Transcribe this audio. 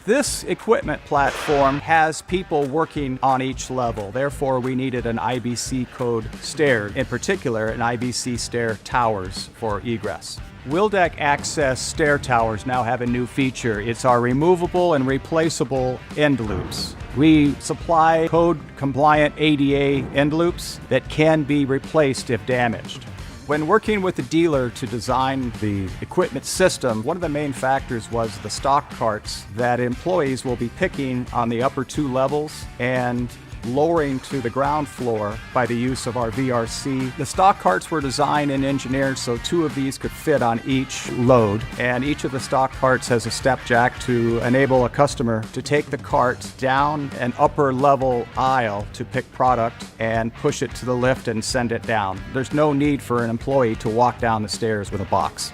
This equipment platform has people working on each level. Therefore, we needed an IBC code stair, in particular an IBC stair towers for egress. Wildeck Access stair towers now have a new feature. It's our removable and replaceable end loops. We supply code-compliant ADA end loops that can be replaced if damaged. When working with the dealer to design the equipment system, one of the main factors was the stock carts that employees will be picking on the upper 2 levels and lowering to the ground floor by the use of our VRC. The stock carts were designed and engineered so 2 of these could fit on each load, and each of the stock carts has a step jack to enable a customer to take the cart down an upper level aisle to pick product and push it to the lift and send it down. There's no need for an employee to walk down the stairs with a box.